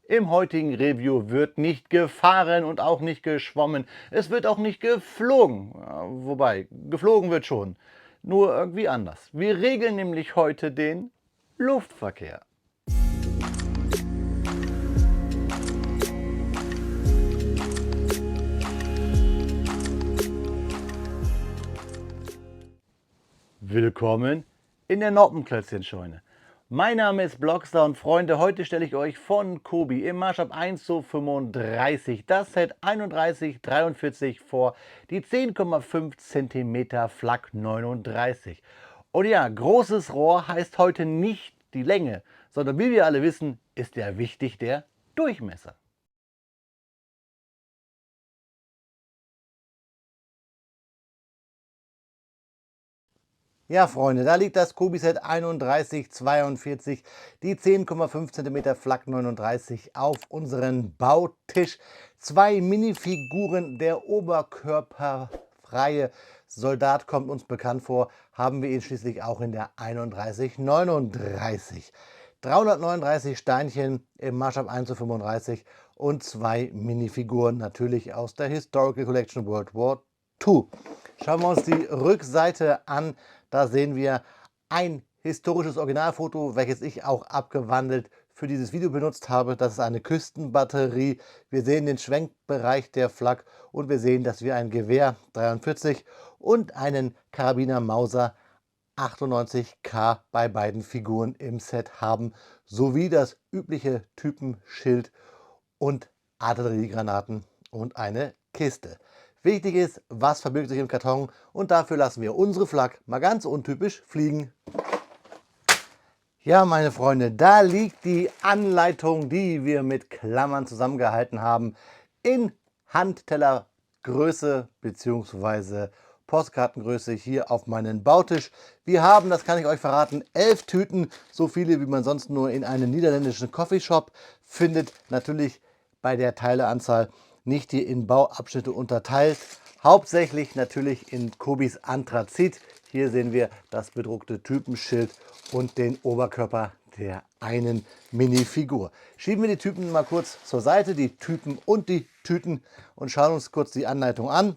Im heutigen Review wird nicht gefahren und auch nicht geschwommen. Es wird auch nicht geflogen. Ja, wobei, geflogen wird schon. Nur irgendwie anders. Wir regeln nämlich heute den Luftverkehr. Willkommen in der Noppenklötzchenscheune. Mein Name ist Blockstar und Freunde, heute stelle ich euch von Kobi im Maßstab 1:35 das Set 3143 vor, die 10,5 cm Flak 39. Und ja, großes Rohr heißt heute nicht die Länge, sondern wie wir alle wissen, ist ja wichtig der Durchmesser. Ja, Freunde, da liegt das Kobi-Set 3142, die 10,5 cm Flak 39 auf unseren Bautisch. Zwei Minifiguren, der oberkörperfreie Soldat kommt uns bekannt vor, haben wir ihn schließlich auch in der 3139. 339 Steinchen im Maßstab 1:35 und zwei Minifiguren, natürlich aus der Historical Collection World War II. Schauen wir uns die Rückseite an. Da sehen wir ein historisches Originalfoto, welches ich auch abgewandelt für dieses Video benutzt habe. Das ist eine Küstenbatterie. Wir sehen den Schwenkbereich der Flak und wir sehen, dass wir ein Gewehr 43 und einen Karabiner Mauser 98K bei beiden Figuren im Set haben, sowie das übliche Typenschild und Artilleriegranaten und eine Kiste. Wichtig ist, was verbirgt sich im Karton, und dafür lassen wir unsere Flak mal ganz untypisch fliegen. Ja, meine Freunde, da liegt die Anleitung, die wir mit Klammern zusammengehalten haben, in Handtellergröße bzw. Postkartengröße hier auf meinen Bautisch. Wir haben, das kann ich euch verraten, 11 Tüten, so viele wie man sonst nur in einem niederländischen Coffeeshop findet. Natürlich bei der Teileanzahl nicht hier in Bauabschnitte unterteilt. Hauptsächlich natürlich in Kobis Anthrazit. Hier sehen wir das bedruckte Typenschild und den Oberkörper der einen Minifigur. Schieben wir die Typen mal kurz zur Seite, die Typen und die Tüten, und schauen uns kurz die Anleitung an.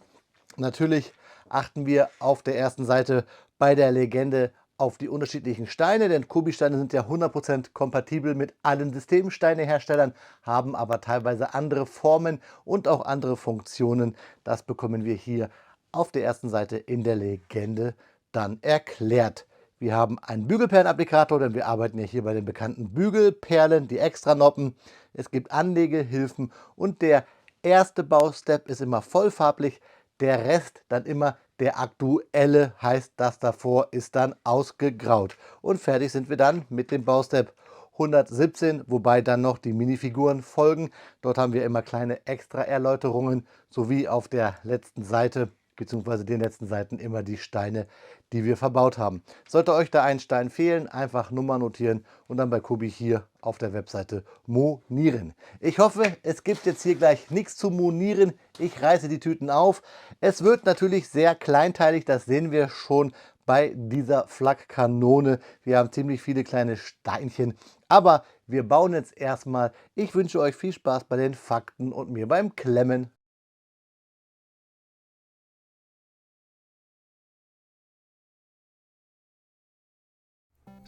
Natürlich achten wir auf der ersten Seite bei der Legende auf die unterschiedlichen Steine, denn Kobi-Steine sind ja 100% kompatibel mit allen Systemsteineherstellern, haben aber teilweise andere Formen und auch andere Funktionen. Das bekommen wir hier auf der ersten Seite in der Legende dann erklärt. Wir haben einen Bügelperlenapplikator, denn wir arbeiten ja hier bei den bekannten Bügelperlen, die Extranoppen. Es gibt Anlegehilfen und der erste Baustep ist immer vollfarblich, der Rest dann immer der aktuelle, heißt, das davor ist dann ausgegraut. Und fertig sind wir dann mit dem Baustep 117, wobei dann noch die Minifiguren folgen. Dort haben wir immer kleine extra Erläuterungen, sowie auf der letzten Seite bzw. den letzten Seiten immer die Steine, die wir verbaut haben. Sollte euch da ein Stein fehlen, einfach Nummer notieren und dann bei Kobi hier auf der Webseite monieren. Ich hoffe, es gibt jetzt hier gleich nichts zu monieren. Ich reiße die Tüten auf. Es wird natürlich sehr kleinteilig, das sehen wir schon bei dieser Flakkanone. Wir haben ziemlich viele kleine Steinchen, aber wir bauen jetzt erstmal. Ich wünsche euch viel Spaß bei den Fakten und mir beim Klemmen.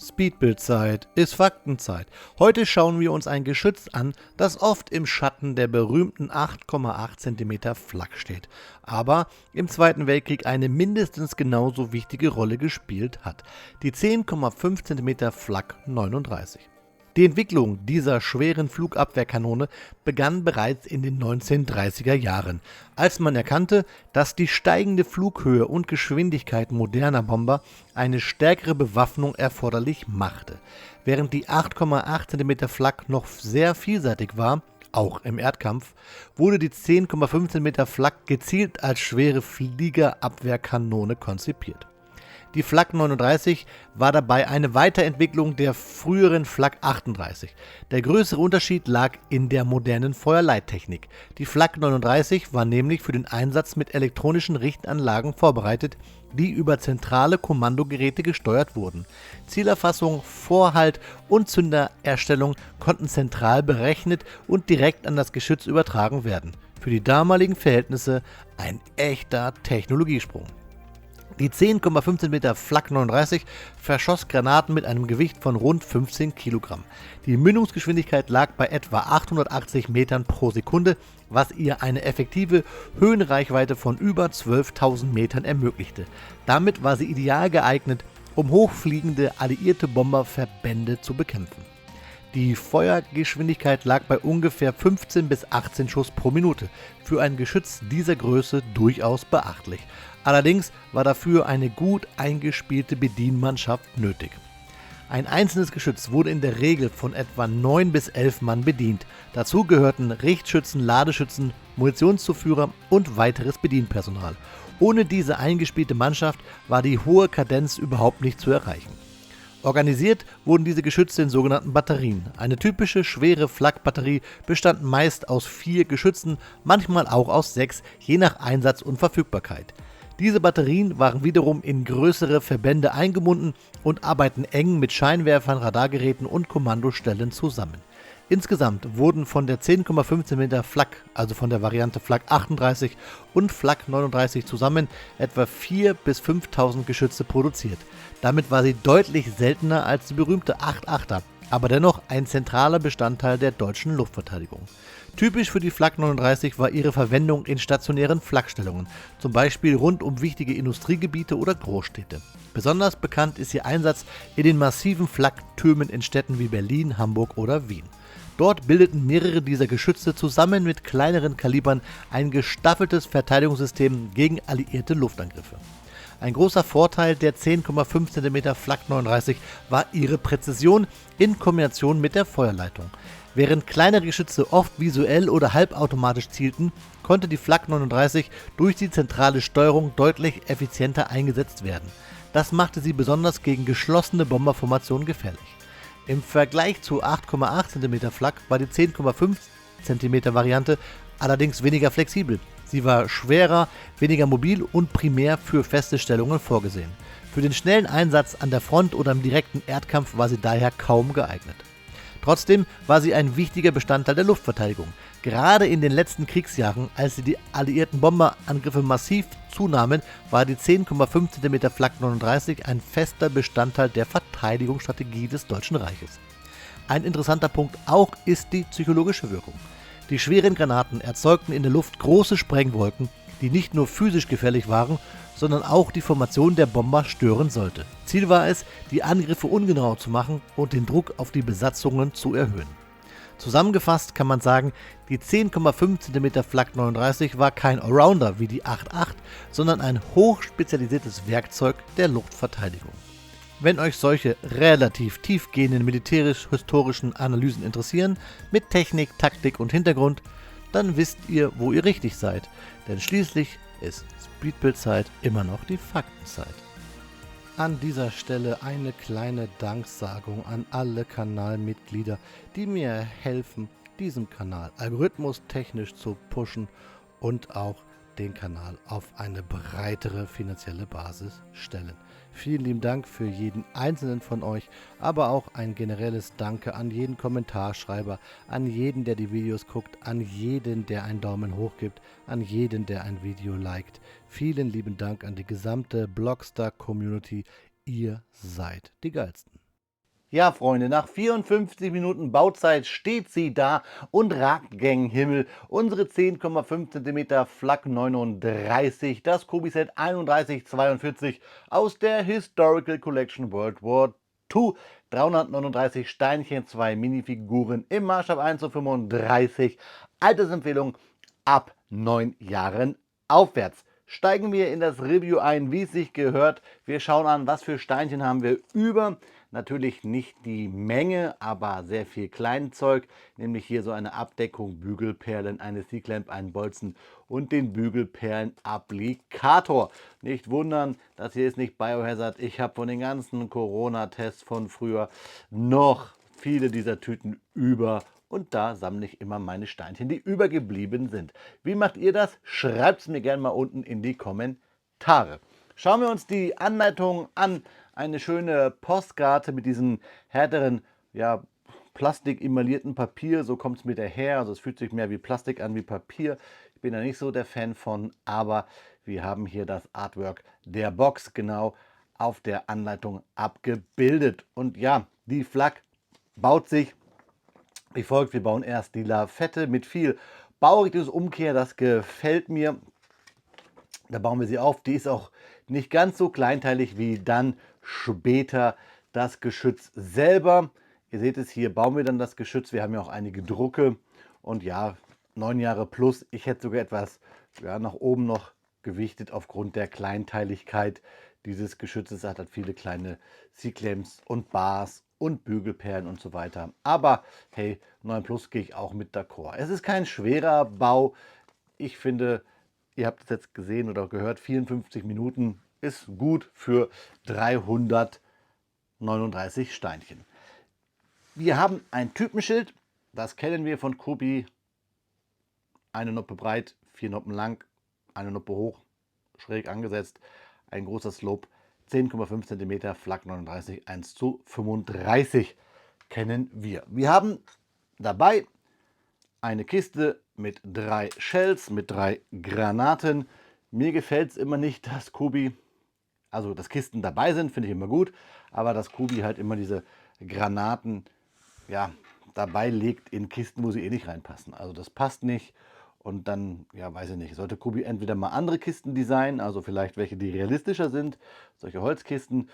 Speedbildzeit ist Faktenzeit. Heute schauen wir uns ein Geschütz an, das oft im Schatten der berühmten 8,8 cm Flak steht, aber im Zweiten Weltkrieg eine mindestens genauso wichtige Rolle gespielt hat, die 10,5 cm Flak 39. Die Entwicklung dieser schweren Flugabwehrkanone begann bereits in den 1930er Jahren, als man erkannte, dass die steigende Flughöhe und Geschwindigkeit moderner Bomber eine stärkere Bewaffnung erforderlich machte. Während die 8,8 cm Flak noch sehr vielseitig war, auch im Erdkampf, wurde die 10,5 cm Flak gezielt als schwere Fliegerabwehrkanone konzipiert. Die Flak 39 war dabei eine Weiterentwicklung der früheren Flak 38. Der größere Unterschied lag in der modernen Feuerleittechnik. Die Flak 39 war nämlich für den Einsatz mit elektronischen Richtanlagen vorbereitet, die über zentrale Kommandogeräte gesteuert wurden. Zielerfassung, Vorhalt und Zündererstellung konnten zentral berechnet und direkt an das Geschütz übertragen werden. Für die damaligen Verhältnisse ein echter Technologiesprung. Die 10,5 cm Flak 39 verschoss Granaten mit einem Gewicht von rund 15 Kilogramm. Die Mündungsgeschwindigkeit lag bei etwa 880 Metern pro Sekunde, was ihr eine effektive Höhenreichweite von über 12.000 Metern ermöglichte. Damit war sie ideal geeignet, um hochfliegende alliierte Bomberverbände zu bekämpfen. Die Feuergeschwindigkeit lag bei ungefähr 15 bis 18 Schuss pro Minute. Für ein Geschütz dieser Größe durchaus beachtlich. Allerdings war dafür eine gut eingespielte Bedienmannschaft nötig. Ein einzelnes Geschütz wurde in der Regel von etwa 9 bis 11 Mann bedient. Dazu gehörten Richtschützen, Ladeschützen, Munitionszuführer und weiteres Bedienpersonal. Ohne diese eingespielte Mannschaft war die hohe Kadenz überhaupt nicht zu erreichen. Organisiert wurden diese Geschütze in sogenannten Batterien. Eine typische schwere Flak-Batterie bestand meist aus 4 Geschützen, manchmal auch aus 6, je nach Einsatz und Verfügbarkeit. Diese Batterien waren wiederum in größere Verbände eingebunden und arbeiten eng mit Scheinwerfern, Radargeräten und Kommandostellen zusammen. Insgesamt wurden von der 10,5 cm Flak, also von der Variante Flak 38 und Flak 39 zusammen, etwa 4.000 bis 5.000 Geschütze produziert. Damit war sie deutlich seltener als die berühmte 8.8er, aber dennoch ein zentraler Bestandteil der deutschen Luftverteidigung. Typisch für die Flak 39 war ihre Verwendung in stationären Flakstellungen, zum Beispiel rund um wichtige Industriegebiete oder Großstädte. Besonders bekannt ist ihr Einsatz in den massiven Flaktürmen in Städten wie Berlin, Hamburg oder Wien. Dort bildeten mehrere dieser Geschütze zusammen mit kleineren Kalibern ein gestaffeltes Verteidigungssystem gegen alliierte Luftangriffe. Ein großer Vorteil der 10,5 cm Flak 39 war ihre Präzision in Kombination mit der Feuerleitung. Während kleinere Geschütze oft visuell oder halbautomatisch zielten, konnte die Flak 39 durch die zentrale Steuerung deutlich effizienter eingesetzt werden. Das machte sie besonders gegen geschlossene Bomberformationen gefährlich. Im Vergleich zu 8,8 cm Flak war die 10,5 cm Variante allerdings weniger flexibel. Sie war schwerer, weniger mobil und primär für feste Stellungen vorgesehen. Für den schnellen Einsatz an der Front oder im direkten Erdkampf war sie daher kaum geeignet. Trotzdem war sie ein wichtiger Bestandteil der Luftverteidigung. Gerade in den letzten Kriegsjahren, als die alliierten Bomberangriffe massiv zunahmen, war die 10,5 cm Flak 39 ein fester Bestandteil der Verteidigungsstrategie des Deutschen Reiches. Ein interessanter Punkt auch ist die psychologische Wirkung. Die schweren Granaten erzeugten in der Luft große Sprengwolken, die nicht nur physisch gefährlich waren, sondern auch die Formation der Bomber stören sollte. Ziel war es, die Angriffe ungenau zu machen und den Druck auf die Besatzungen zu erhöhen. Zusammengefasst kann man sagen, die 10,5 cm Flak 39 war kein Allrounder wie die 8.8, sondern ein hochspezialisiertes Werkzeug der Luftverteidigung. Wenn euch solche relativ tiefgehenden militärisch-historischen Analysen interessieren, mit Technik, Taktik und Hintergrund, dann wisst ihr, wo ihr richtig seid, denn schließlich ist Speedbildzeit immer noch die Faktenzeit. An dieser Stelle eine kleine Danksagung an alle Kanalmitglieder, die mir helfen, diesen Kanal algorithmustechnisch zu pushen und auch den Kanal auf eine breitere finanzielle Basis stellen. Vielen lieben Dank für jeden einzelnen von euch, aber auch ein generelles Danke an jeden Kommentarschreiber, an jeden, der die Videos guckt, an jeden, der einen Daumen hoch gibt, an jeden, der ein Video liked. Vielen lieben Dank an die gesamte Blockstar-Community. Ihr seid die Geilsten. Ja, Freunde, nach 54 Minuten Bauzeit steht sie da und ragt gen Himmel. Unsere 10,5 cm Flak 39, das Kobi-Set 3142 aus der Historical Collection World War II. 339 Steinchen, 2 Minifiguren im Maßstab 1:35. Altersempfehlung ab 9 Jahren aufwärts. Steigen wir in das Review ein, wie es sich gehört. Wir schauen an, was für Steinchen haben wir über. Natürlich nicht die Menge, aber sehr viel Kleinzeug, nämlich hier so eine Abdeckung, Bügelperlen, eine C-Clamp, einen Bolzen und den Bügelperlen-Applikator. Nicht wundern, das hier ist nicht Biohazard. Ich habe von den ganzen Corona-Tests von früher noch viele dieser Tüten über und da sammle ich immer meine Steinchen, die übergeblieben sind. Wie macht ihr das? Schreibt es mir gerne mal unten in die Kommentare. Schauen wir uns die Anleitung an. Eine schöne Postkarte mit diesem härteren, ja, plastikemaillierten Papier. So kommt es mir daher. Also es fühlt sich mehr wie Plastik an wie Papier. Ich bin da nicht so der Fan von, aber wir haben hier das Artwork der Box genau auf der Anleitung abgebildet. Und ja, die Flak baut sich wie folgt. Wir bauen erst die Lafette mit viel Baurhythmusumkehr. Das gefällt mir. Da bauen wir sie auf. Die ist auch nicht ganz so kleinteilig wie dann später das Geschütz selber. Ihr seht es, hier bauen wir dann das Geschütz. Wir haben ja auch einige Drucke. Und ja, 9 Jahre plus. Ich hätte sogar etwas nach oben noch gewichtet aufgrund der Kleinteiligkeit dieses Geschützes. Es hat halt viele kleine C-Clamps und Bars und Bügelperlen und so weiter. Aber hey, 9 plus gehe ich auch mit d'accord. Es ist kein schwerer Bau. Ich finde, ihr habt es jetzt gesehen oder gehört, 54 Minuten ist gut für 339 Steinchen. Wir haben ein Typenschild, das kennen wir von Kubi. Eine Noppe breit, 4 Noppen lang, eine Noppe hoch, schräg angesetzt, ein großer Slope, 10,5 cm, Flak 39, 1:35 kennen wir. Wir haben dabei eine Kiste mit 3 Shells, mit 3 Granaten. Mir gefällt es immer nicht, dass Kubi, also dass Kisten dabei sind, finde ich immer gut, aber dass Kubi halt immer diese Granaten dabei legt in Kisten, wo sie eh nicht reinpassen. Also das passt nicht. Und dann, ja, weiß ich nicht, sollte Kubi entweder mal andere Kisten designen, also vielleicht welche, die realistischer sind, solche Holzkisten,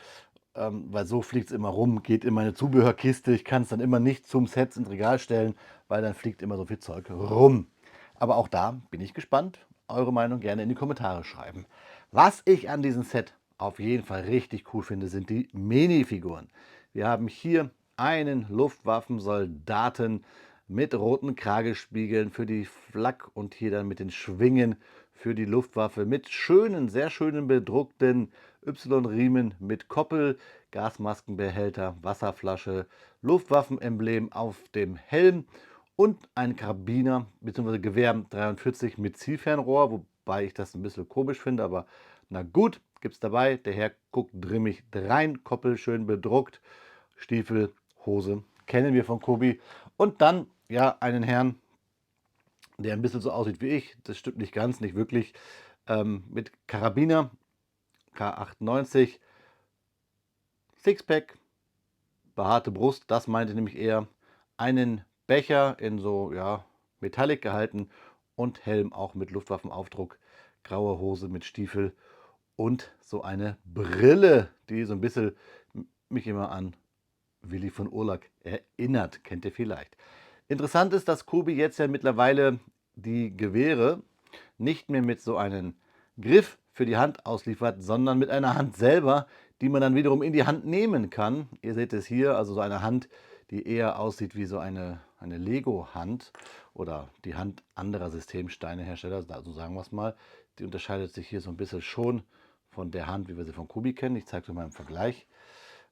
weil so fliegt es immer rum, geht in meine Zubehörkiste. Ich kann es dann immer nicht zum Set ins Regal stellen, weil dann fliegt immer so viel Zeug rum. Aber auch da bin ich gespannt. Eure Meinung gerne in die Kommentare schreiben. Was ich an diesem Set auf jeden Fall richtig cool finde, sind die Minifiguren. Wir haben hier einen Luftwaffensoldaten mit roten Kragespiegeln für die Flak und hier dann mit den Schwingen für die Luftwaffe mit schönen, sehr schönen bedruckten Y-Riemen mit Koppel, Gasmaskenbehälter, Wasserflasche, Luftwaffenemblem auf dem Helm und ein Karabiner bzw. Gewehr 43 mit Zielfernrohr, wobei ich das ein bisschen komisch finde, aber na gut, gibt es dabei. Der Herr guckt grimmig rein, Koppel schön bedruckt, Stiefel, Hose, kennen wir von Kubi. Und dann, ja, einen Herrn, der ein bisschen so aussieht wie ich, das stimmt nicht ganz, nicht wirklich, mit Karabiner, K98, Sixpack, behaarte Brust, das meinte nämlich eher, einen Becher in so, ja, Metallic gehalten und Helm auch mit Luftwaffenaufdruck, graue Hose mit Stiefel und so eine Brille, die so ein bisschen mich immer an Willi von Urlack erinnert, kennt ihr vielleicht. Interessant ist, dass Kubi jetzt ja mittlerweile die Gewehre nicht mehr mit so einem Griff für die Hand ausliefert, sondern mit einer Hand selber, die man dann wiederum in die Hand nehmen kann. Ihr seht es hier, also so eine Hand, die eher aussieht wie so eine Lego-Hand oder die Hand anderer Systemsteinehersteller, so sagen wir es mal. Die unterscheidet sich hier so ein bisschen schon von der Hand, wie wir sie von Kubi kennen. Ich zeige euch mal im Vergleich.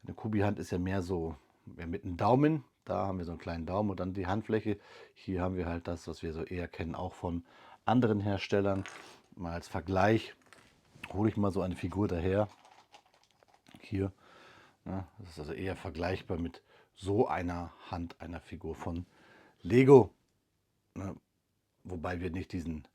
Eine Kubi-Hand ist ja mehr so mit einem Daumen. Da haben wir so einen kleinen Daumen und dann die Handfläche. Hier haben wir halt das, was wir so eher kennen, auch von anderen Herstellern. Mal als Vergleich hole ich mal so eine Figur daher. Hier. Ne, das ist also eher vergleichbar mit so einer Hand, einer Figur von Lego. Ne, wobei wir nicht diesen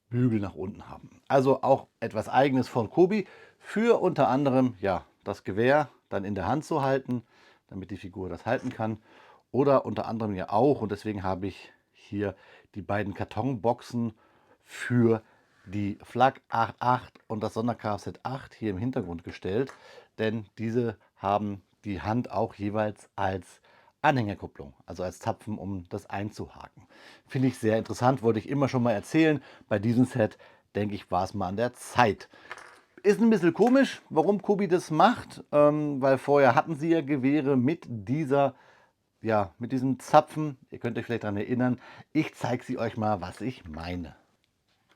Bügel nach unten haben. Also auch etwas Eigenes von Kubi für unter anderem ja, das Gewehr dann in der Hand zu halten, damit die Figur das halten kann. Oder unter anderem ja auch, und deswegen habe ich hier die beiden Kartonboxen für die Flak 8.8 und das Sonder-Kfz 8 hier im Hintergrund gestellt, denn diese haben die Hand auch jeweils als Anhängerkupplung, also als Zapfen, um das einzuhaken. Finde ich sehr interessant, wollte ich immer schon mal erzählen. Bei diesem Set, denke ich, war es mal an der Zeit. Ist ein bisschen komisch, warum Kobi das macht, weil vorher hatten sie ja Gewehre mit mit diesem Zapfen. Ihr könnt euch vielleicht daran erinnern. Ich zeige sie euch mal, was ich meine.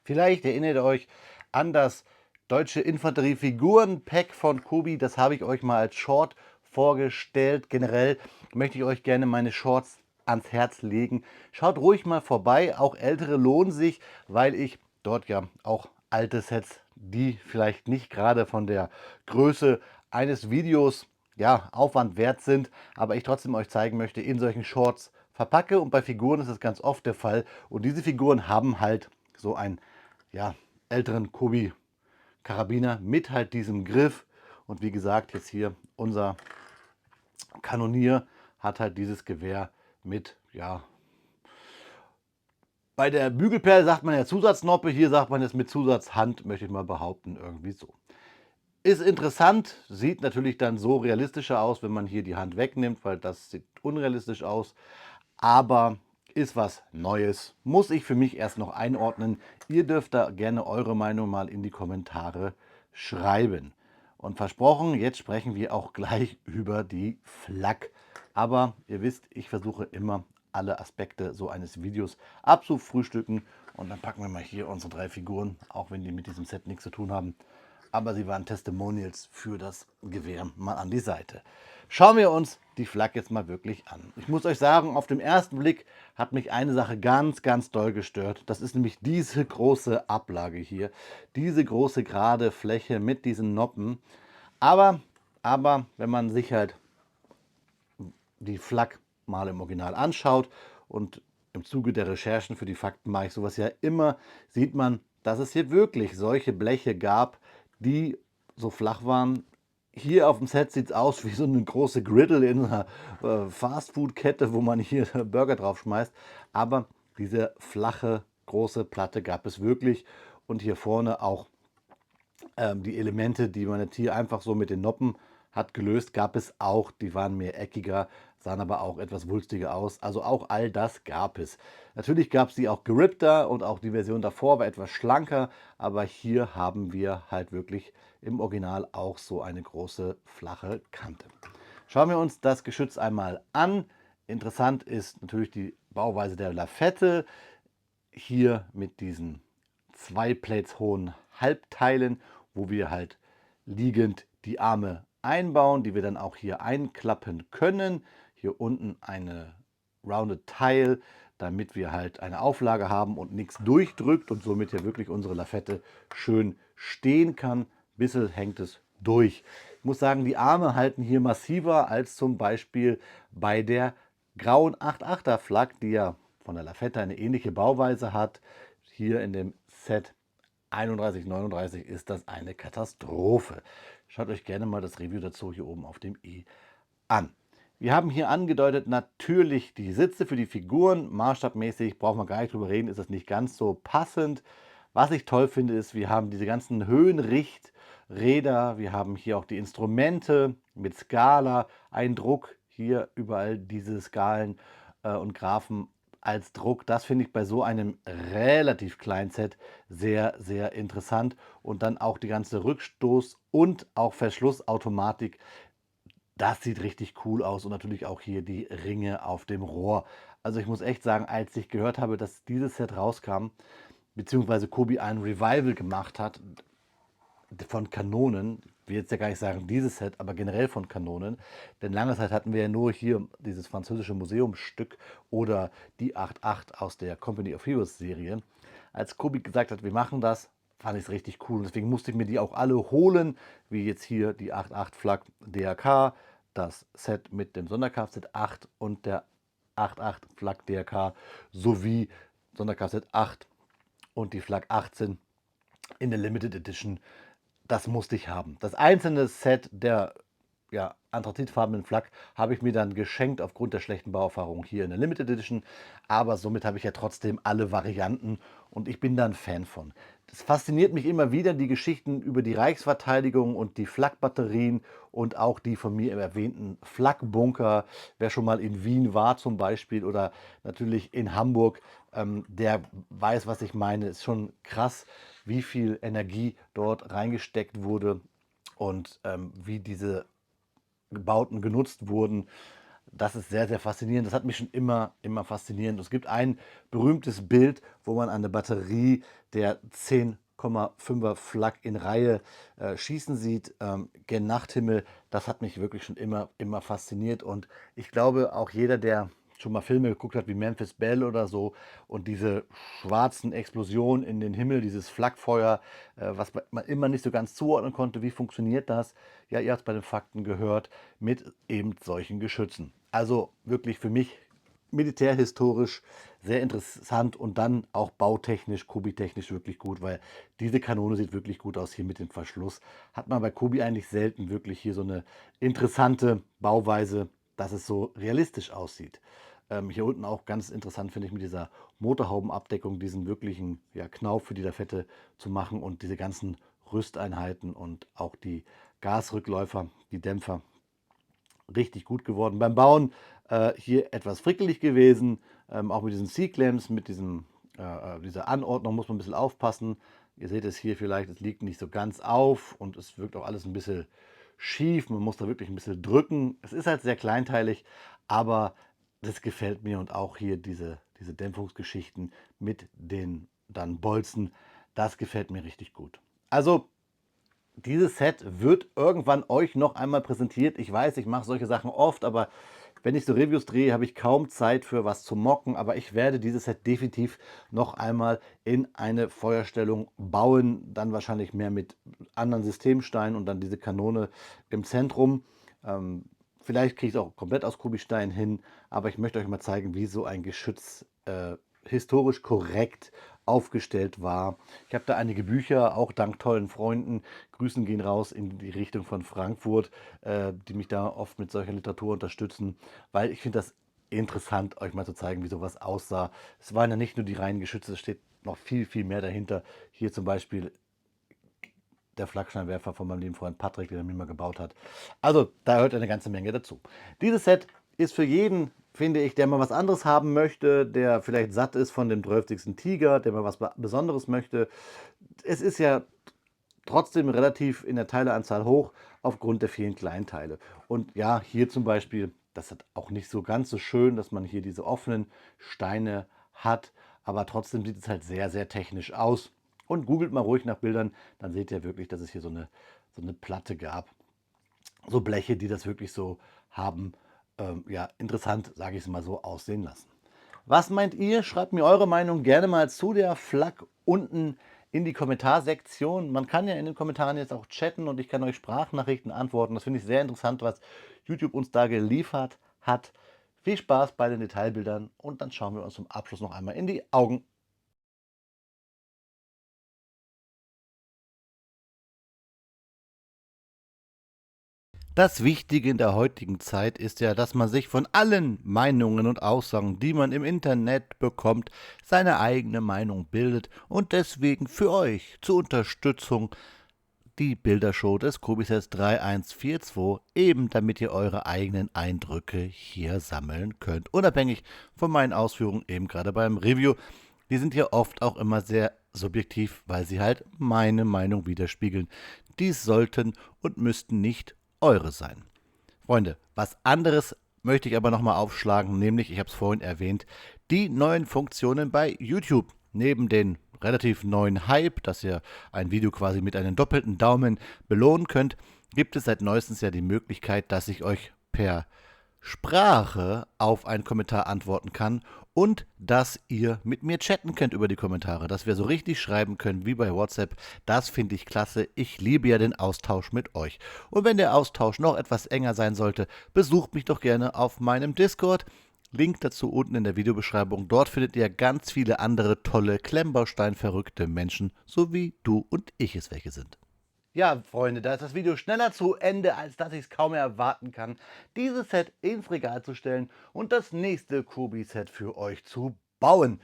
Vielleicht erinnert ihr euch an das deutsche Infanteriefiguren-Pack von Kobi. Das habe ich euch mal als Short vorgestellt. Generell möchte ich euch gerne meine Shorts ans Herz legen. Schaut ruhig mal vorbei. Auch ältere lohnen sich, weil ich dort ja auch alte Sets, die vielleicht nicht gerade von der Größe eines Videos Aufwand wert sind, aber ich trotzdem euch zeigen möchte, in solchen Shorts verpacke. Und bei Figuren ist das ganz oft der Fall. Und diese Figuren haben halt so einen älteren Kobi Karabiner mit halt diesem Griff. Und wie gesagt, jetzt hier unser Kanonier hat halt dieses Gewehr mit, bei der Bügelperle sagt man ja Zusatznoppe, hier sagt man jetzt mit Zusatzhand, möchte ich mal behaupten, irgendwie so. Ist interessant, sieht natürlich dann so realistischer aus, wenn man hier die Hand wegnimmt, weil das sieht unrealistisch aus. Aber ist was Neues, muss ich für mich erst noch einordnen. Ihr dürft da gerne eure Meinung mal in die Kommentare schreiben. Und versprochen, jetzt sprechen wir auch gleich über die Flak. Aber ihr wisst, ich versuche immer alle Aspekte so eines Videos abzufrühstücken. Und dann packen wir mal hier unsere 3 Figuren, auch wenn die mit diesem Set nichts zu tun haben. Aber sie waren Testimonials für das Gewehr mal an die Seite. Schauen wir uns die Flak jetzt mal wirklich an. Ich muss euch sagen, auf den ersten Blick hat mich eine Sache ganz, ganz doll gestört. Das ist nämlich diese große Ablage hier. Diese große gerade Fläche mit diesen Noppen. Aber wenn man sich halt die Flak mal im Original anschaut und im Zuge der Recherchen für die Fakten mache ich sowas ja immer, sieht man, dass es hier wirklich solche Bleche gab, die so flach waren. Hier auf dem Set sieht es aus wie so eine große Griddle in einer Fastfood-Kette, wo man hier Burger drauf schmeißt. Aber diese flache, große Platte gab es wirklich. Und hier vorne auch die Elemente, die man jetzt hier einfach so mit den Noppen hat gelöst, gab es auch. Die waren mehr eckiger, sahen aber auch etwas wulstiger aus. Also auch all das gab es. Natürlich gab es die auch gerippter und auch die Version davor war etwas schlanker. Aber hier haben wir halt wirklich im Original auch so eine große flache Kante. Schauen wir uns das Geschütz einmal an. Interessant ist natürlich die Bauweise der Lafette. Hier mit diesen 2 Plates hohen Halbteilen, wo wir halt liegend die Arme einbauen, die wir dann auch hier einklappen können. Hier unten eine Rounded Tile, damit wir halt eine Auflage haben und nichts durchdrückt und somit hier wirklich unsere Lafette schön stehen kann. Ein bisschen hängt es durch. Ich muss sagen, die Arme halten hier massiver als zum Beispiel bei der grauen 8.8er Flak, die ja von der Lafette eine ähnliche Bauweise hat. Hier in dem Set 3139 ist das eine Katastrophe. Schaut euch gerne mal das Review dazu hier oben auf dem i an. Wir haben hier angedeutet natürlich die Sitze für die Figuren. Maßstabmäßig brauchen wir gar nicht drüber reden, ist das nicht ganz so passend. Was ich toll finde, ist, wir haben diese ganzen Höhenrichträder. Wir haben hier auch die Instrumente mit Skala, ein Druck. Hier überall diese Skalen und Graphen als Druck. Das finde ich bei so einem relativ kleinen Set sehr, sehr interessant. Und dann auch die ganze Rückstoß- und auch Verschlussautomatik. Das sieht richtig cool aus und natürlich auch hier die Ringe auf dem Rohr. Also ich muss echt sagen, als ich gehört habe, dass dieses Set rauskam, beziehungsweise Kobi ein Revival gemacht hat von Kanonen, ich will jetzt ja gar nicht sagen dieses Set, aber generell von Kanonen, denn lange Zeit hatten wir ja nur hier dieses französische Museumsstück oder die 8.8 aus der Company of Heroes Serie. Als Kobi gesagt hat, wir machen das, fand ich es richtig cool. Und deswegen musste ich mir die auch alle holen, wie jetzt hier die 8.8 Flak DRK, das Set mit dem Sonderkfz 8 und der 8.8 Flak DRK sowie Sonderkfz 8 und die Flak 18 in der Limited Edition. Das musste ich haben. Das einzelne Set der anthrazitfarbenen Flak habe ich mir dann geschenkt aufgrund der schlechten Bauerfahrung hier in der Limited Edition. Aber somit habe ich ja trotzdem alle Varianten und ich bin da ein Fan von. Es fasziniert mich immer wieder, die Geschichten über die Reichsverteidigung und die Flakbatterien und auch die von mir erwähnten Flakbunker. Wer schon mal in Wien war zum Beispiel oder natürlich in Hamburg, der weiß, was ich meine. Es ist schon krass, wie viel Energie dort reingesteckt wurde und wie diese Bauten genutzt wurden. Das ist sehr, sehr faszinierend. Das hat mich schon immer fasziniert. Es gibt ein berühmtes Bild, wo man eine Batterie der 10,5er Flak in Reihe schießen sieht, gen Nachthimmel. Das hat mich wirklich schon immer fasziniert. Und ich glaube, auch jeder, der schon mal Filme geguckt hat wie Memphis Belle oder so und diese schwarzen Explosionen in den Himmel, dieses Flakfeuer, was man immer nicht so ganz zuordnen konnte, wie funktioniert das? Ja, ihr habt es bei den Fakten gehört, mit eben solchen Geschützen. Also wirklich für mich militärhistorisch sehr interessant und dann auch bautechnisch, Kobi-technisch wirklich gut, weil diese Kanone sieht wirklich gut aus hier mit dem Verschluss. Hat man bei Kobi eigentlich selten wirklich hier so eine interessante Bauweise, dass es so realistisch aussieht. Hier unten auch ganz interessant finde ich mit dieser Motorhaubenabdeckung, diesen wirklichen Knauf für die Lafette zu machen und diese ganzen Rüsteinheiten und auch die Gasrückläufer, die Dämpfer, richtig gut geworden. Beim Bauen hier etwas frickelig gewesen, auch mit diesen C-Clamps, mit dieser Anordnung muss man ein bisschen aufpassen. Ihr seht es hier vielleicht, es liegt nicht so ganz auf und es wirkt auch alles ein bisschen schief. Man muss da wirklich ein bisschen drücken. Es ist halt sehr kleinteilig, aber das gefällt mir und auch hier diese Dämpfungsgeschichten mit den dann Bolzen, das gefällt mir richtig gut. Also dieses Set wird irgendwann euch noch einmal präsentiert. Ich weiß, ich mache solche Sachen oft, aber wenn ich so Reviews drehe, habe ich kaum Zeit für was zu mocken. Aber ich werde dieses Set definitiv noch einmal in eine Feuerstellung bauen. Dann wahrscheinlich mehr mit anderen Systemsteinen und dann diese Kanone im Zentrum. Vielleicht kriege ich es auch komplett aus Kubikstein hin, aber ich möchte euch mal zeigen, wie so ein Geschütz historisch korrekt aufgestellt war. Ich habe da einige Bücher, auch dank tollen Freunden. Grüßen gehen raus in die Richtung von Frankfurt, die mich da oft mit solcher Literatur unterstützen, weil ich finde das interessant, euch mal zu zeigen, wie sowas aussah. Es waren ja nicht nur die reinen Geschütze, es steht noch viel mehr dahinter. Hier zum Beispiel der Flaggscheinwerfer von meinem lieben Freund Patrick, den er mir mal gebaut hat. Also da hört eine ganze Menge dazu. Dieses Set ist für jeden, finde ich, der mal was anderes haben möchte, der vielleicht satt ist von dem 12. Tiger, der mal was Besonderes möchte. Es ist ja trotzdem relativ in der Teileanzahl hoch aufgrund der vielen Kleinteile. Und ja, hier zum Beispiel, das ist auch nicht so ganz so schön, dass man hier diese offenen Steine hat, aber trotzdem sieht es halt sehr technisch aus. Und googelt mal ruhig nach Bildern, dann seht ihr wirklich, dass es hier so eine Platte gab. So Bleche, die das wirklich so haben, ja, interessant, sage ich es mal so, aussehen lassen. Was meint ihr? Schreibt mir eure Meinung gerne mal zu der Flak unten in die Kommentarsektion. Man kann ja in den Kommentaren jetzt auch chatten und ich kann euch Sprachnachrichten antworten. Das finde ich sehr interessant, was YouTube uns da geliefert hat. Viel Spaß bei den Detailbildern und dann schauen wir uns zum Abschluss noch einmal in die Augen. Das Wichtige in der heutigen Zeit ist ja, dass man sich von allen Meinungen und Aussagen, die man im Internet bekommt, seine eigene Meinung bildet und deswegen für euch zur Unterstützung die Bildershow des Kubisets 3142, eben damit ihr eure eigenen Eindrücke hier sammeln könnt. Unabhängig von meinen Ausführungen eben gerade beim Review. Die sind hier oft auch immer sehr subjektiv, weil sie halt meine Meinung widerspiegeln. Dies sollten und müssten nicht eure sein. Freunde, was anderes möchte ich aber nochmal aufschlagen, nämlich, ich habe es vorhin erwähnt, die neuen Funktionen bei YouTube. Neben den relativ neuen Hype, dass ihr ein Video quasi mit einem doppelten Daumen belohnen könnt, gibt es seit neuestens ja die Möglichkeit, dass ich euch per Sprache auf einen Kommentar antworten kann und dass ihr mit mir chatten könnt über die Kommentare, dass wir so richtig schreiben können wie bei WhatsApp. Das finde ich klasse. Ich liebe ja den Austausch mit euch. Und wenn der Austausch noch etwas enger sein sollte, besucht mich doch gerne auf meinem Discord. Link dazu unten in der Videobeschreibung. Dort findet ihr ganz viele andere tolle, Klemmbaustein-verrückte Menschen, so wie du und ich es welche sind. Ja, Freunde, da ist das Video schneller zu Ende, als dass ich es kaum mehr erwarten kann, dieses Set ins Regal zu stellen und das nächste Kobi-Set für euch zu bauen.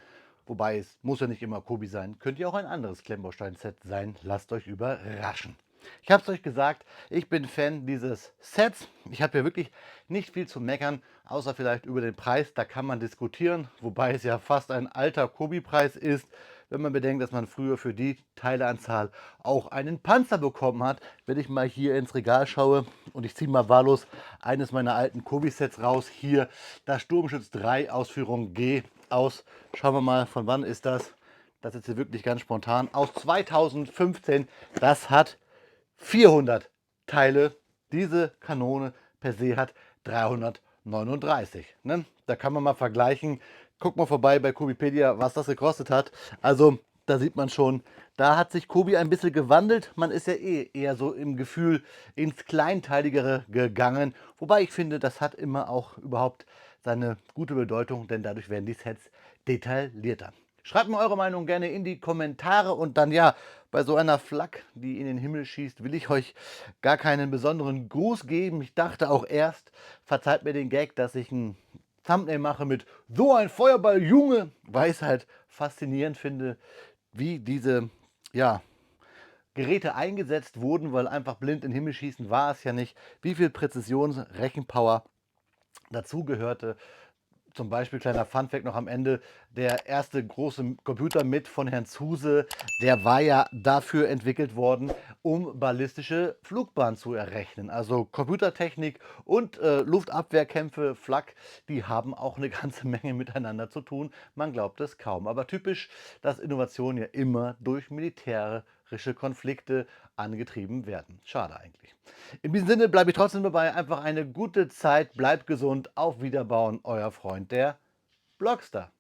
Wobei es muss ja nicht immer Kobi sein, könnte ja auch ein anderes Klemmbaustein-Set sein. Lasst euch überraschen. Ich habe es euch gesagt, ich bin Fan dieses Sets. Ich habe ja wirklich nicht viel zu meckern, außer vielleicht über den Preis. Da kann man diskutieren, wobei es ja fast ein alter Kobi-Preis ist, wenn man bedenkt, dass man früher für die Teileanzahl auch einen Panzer bekommen hat. Wenn ich mal hier ins Regal schaue und ich ziehe mal wahllos eines meiner alten Kobi-Sets raus, hier das Sturmschütz 3 Ausführung G aus. Schauen wir mal, von wann ist das? Das ist jetzt hier wirklich ganz spontan. Aus 2015. Das hat 400 Teile. Diese Kanone per se hat 339. Ne? Da kann man mal vergleichen. Guckt mal vorbei bei Kobipedia, was das gekostet hat. Also da sieht man schon, da hat sich Kobi ein bisschen gewandelt. Man ist ja eher so im Gefühl ins Kleinteiligere gegangen. Wobei ich finde, das hat immer auch überhaupt seine gute Bedeutung, denn dadurch werden die Sets detaillierter. Schreibt mir eure Meinung gerne in die Kommentare und dann ja, bei so einer Flak, die in den Himmel schießt, will ich euch gar keinen besonderen Gruß geben. Ich dachte auch erst, verzeiht mir den Gag, dass ich ein Thumbnail mache mit so ein Feuerball, Junge, weil ich es halt faszinierend finde, wie diese, ja, Geräte eingesetzt wurden, weil einfach blind in den Himmel schießen war es ja nicht, wie viel Präzision, Rechenpower dazugehörte. Zum Beispiel, kleiner Funfact noch am Ende, der erste große Computer mit von Herrn Zuse, der war ja dafür entwickelt worden, um ballistische Flugbahnen zu errechnen. Also Computertechnik und Luftabwehrkämpfe, Flak, die haben auch eine ganze Menge miteinander zu tun. Man glaubt es kaum. Aber typisch, dass Innovationen ja immer durch militärische Konflikte angetrieben werden. Schade eigentlich. In diesem Sinne bleibe ich trotzdem dabei. Einfach eine gute Zeit, bleibt gesund, auf Wiederbauen, euer Freund, der Blockstar.